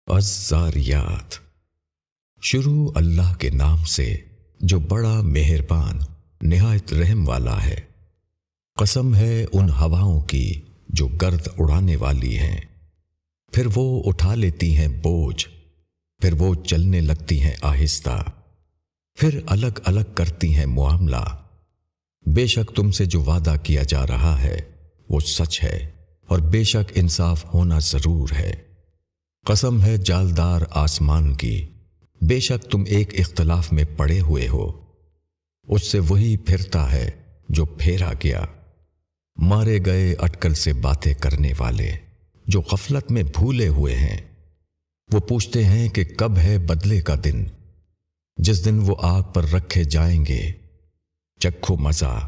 الزاریات۔ شروع اللہ کے نام سے جو بڑا مہربان نہایت رحم والا ہے۔ قسم ہے ان ہواؤں کی جو گرد اڑانے والی ہیں، پھر وہ اٹھا لیتی ہیں بوجھ، پھر وہ چلنے لگتی ہیں آہستہ، پھر الگ الگ کرتی ہیں معاملہ۔ بے شک تم سے جو وعدہ کیا جا رہا ہے وہ سچ ہے، اور بے شک انصاف ہونا ضرور ہے۔ قسم ہے جالدار آسمان کی، بے شک تم ایک اختلاف میں پڑے ہوئے ہو، اس سے وہی پھرتا ہے جو پھیرا گیا۔ مارے گئے اٹکل سے باتیں کرنے والے جو غفلت میں بھولے ہوئے ہیں، وہ پوچھتے ہیں کہ کب ہے بدلے کا دن، جس دن وہ آگ پر رکھے جائیں گے۔ چکھو مزہ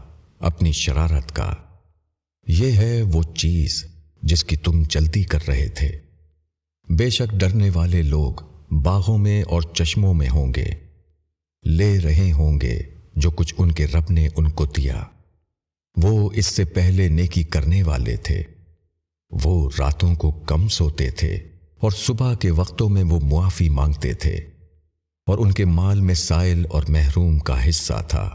اپنی شرارت کا، یہ ہے وہ چیز جس کی تم جلدی کر رہے تھے۔ بے شک ڈرنے والے لوگ باغوں میں اور چشموں میں ہوں گے، لے رہے ہوں گے جو کچھ ان کے رب نے ان کو دیا۔ وہ اس سے پہلے نیکی کرنے والے تھے، وہ راتوں کو کم سوتے تھے اور صبح کے وقتوں میں وہ معافی مانگتے تھے، اور ان کے مال میں سائل اور محروم کا حصہ تھا۔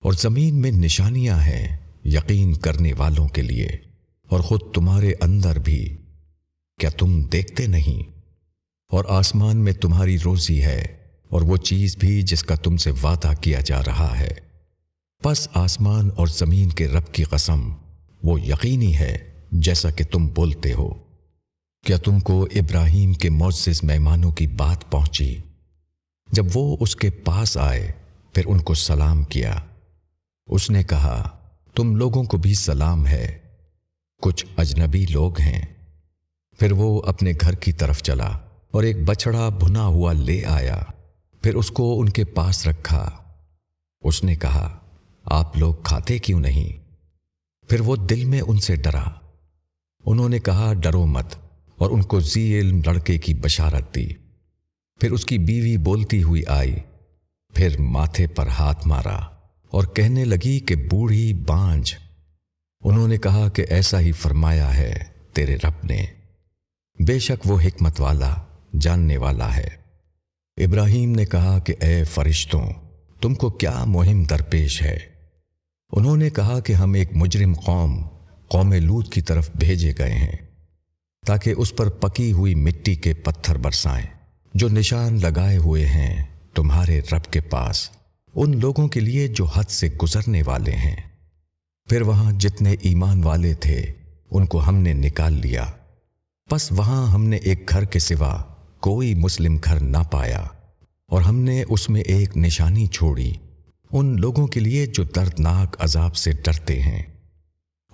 اور زمین میں نشانیاں ہیں یقین کرنے والوں کے لیے، اور خود تمہارے اندر بھی، کیا تم دیکھتے نہیں؟ اور آسمان میں تمہاری روزی ہے، اور وہ چیز بھی جس کا تم سے وعدہ کیا جا رہا ہے۔ پس آسمان اور زمین کے رب کی قسم، وہ یقینی ہے جیسا کہ تم بولتے ہو۔ کیا تم کو ابراہیم کے معزز مہمانوں کی بات پہنچی جب وہ اس کے پاس آئے، پھر ان کو سلام کیا؟ اس نے کہا تم لوگوں کو بھی سلام ہے، کچھ اجنبی لوگ ہیں۔ پھر وہ اپنے گھر کی طرف چلا اور ایک بچڑا بھنا ہوا لے آیا، پھر اس کو ان کے پاس رکھا۔ اس نے کہا آپ لوگ کھاتے کیوں نہیں؟ پھر وہ دل میں ان سے ڈرا۔ انہوں نے کہا ڈرو مت، اور ان کو ذی علم لڑکے کی بشارت دی۔ پھر اس کی بیوی بولتی ہوئی آئی، پھر ماتھے پر ہاتھ مارا اور کہنے لگی کہ بوڑھی بانجھ۔ انہوں نے کہا کہ ایسا ہی فرمایا ہے تیرے رب نے، بے شک وہ حکمت والا جاننے والا ہے۔ ابراہیم نے کہا کہ اے فرشتوں، تم کو کیا مہم درپیش ہے؟ انہوں نے کہا کہ ہم ایک مجرم قوم لوط کی طرف بھیجے گئے ہیں، تاکہ اس پر پکی ہوئی مٹی کے پتھر برسائیں جو نشان لگائے ہوئے ہیں تمہارے رب کے پاس، ان لوگوں کے لیے جو حد سے گزرنے والے ہیں۔ پھر وہاں جتنے ایمان والے تھے ان کو ہم نے نکال لیا، پس وہاں ہم نے ایک گھر کے سوا کوئی مسلم گھر نہ پایا، اور ہم نے اس میں ایک نشانی چھوڑی ان لوگوں کے لیے جو دردناک عذاب سے ڈرتے ہیں۔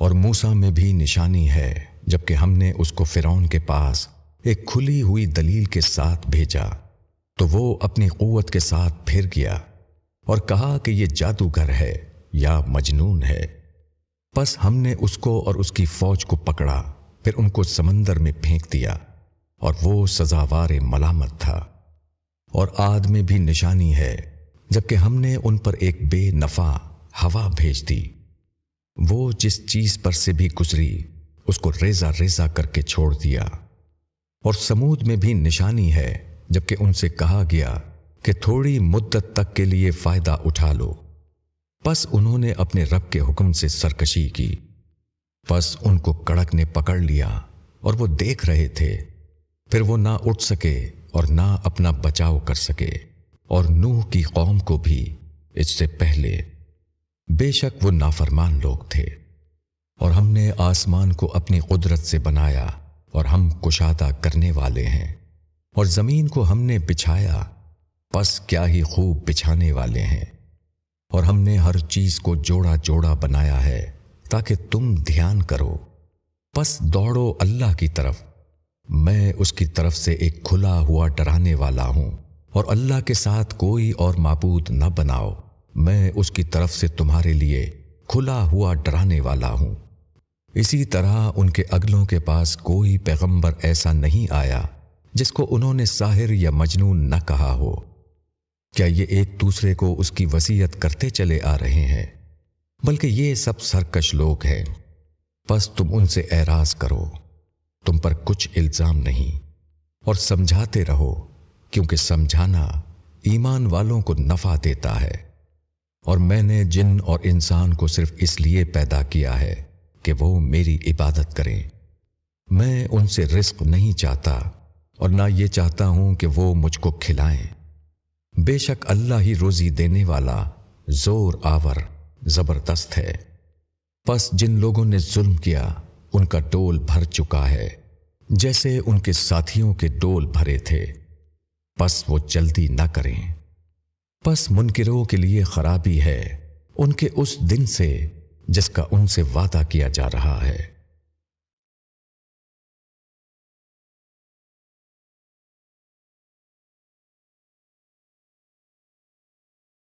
اور موسیٰ میں بھی نشانی ہے، جبکہ ہم نے اس کو فرعون کے پاس ایک کھلی ہوئی دلیل کے ساتھ بھیجا، تو وہ اپنی قوت کے ساتھ پھر گیا اور کہا کہ یہ جادوگر ہے یا مجنون ہے۔ پس ہم نے اس کو اور اس کی فوج کو پکڑا، پھر ان کو سمندر میں پھینک دیا، اور وہ سزاوار ملامت تھا۔ اور عاد میں بھی نشانی ہے، جبکہ ہم نے ان پر ایک بے نفع ہوا بھیج دی، وہ جس چیز پر سے بھی گزری اس کو ریزہ ریزہ کر کے چھوڑ دیا۔ اور سمود میں بھی نشانی ہے، جبکہ ان سے کہا گیا کہ تھوڑی مدت تک کے لیے فائدہ اٹھا لو، پس انہوں نے اپنے رب کے حکم سے سرکشی کی، پس ان کو کڑک نے پکڑ لیا اور وہ دیکھ رہے تھے، پھر وہ نہ اٹھ سکے اور نہ اپنا بچاؤ کر سکے۔ اور نوح کی قوم کو بھی اس سے پہلے، بے شک وہ نافرمان لوگ تھے۔ اور ہم نے آسمان کو اپنی قدرت سے بنایا، اور ہم کشادہ کرنے والے ہیں، اور زمین کو ہم نے بچھایا، پس کیا ہی خوب بچھانے والے ہیں۔ اور ہم نے ہر چیز کو جوڑا جوڑا بنایا ہے تاکہ تم دھیان کرو، پس دوڑو اللہ کی طرف۔ میں اس کی طرف سے ایک کھلا ہوا ڈرانے والا ہوں، اور اللہ کے ساتھ کوئی اور معبود نہ بناؤ، میں اس کی طرف سے تمہارے لیے کھلا ہوا ڈرانے والا ہوں۔ اسی طرح ان کے اگلوں کے پاس کوئی پیغمبر ایسا نہیں آیا جس کو انہوں نے ساحر یا مجنون نہ کہا ہو۔ کیا یہ ایک دوسرے کو اس کی وصیت کرتے چلے آ رہے ہیں؟ بلکہ یہ سب سرکش لوگ ہیں۔ پس تم ان سے اعراض کرو، تم پر کچھ الزام نہیں، اور سمجھاتے رہو، کیونکہ سمجھانا ایمان والوں کو نفع دیتا ہے۔ اور میں نے جن اور انسان کو صرف اس لیے پیدا کیا ہے کہ وہ میری عبادت کریں۔ میں ان سے رزق نہیں چاہتا اور نہ یہ چاہتا ہوں کہ وہ مجھ کو کھلائیں۔ بے شک اللہ ہی روزی دینے والا، زور آور، زبردست ہے۔ پس جن لوگوں نے ظلم کیا ان کا ڈول بھر چکا ہے، جیسے ان کے ساتھیوں کے ڈول بھرے تھے، پس وہ جلدی نہ کریں۔ پس منکروں کے لیے خرابی ہے ان کے اس دن سے جس کا ان سے وعدہ کیا جا رہا ہے۔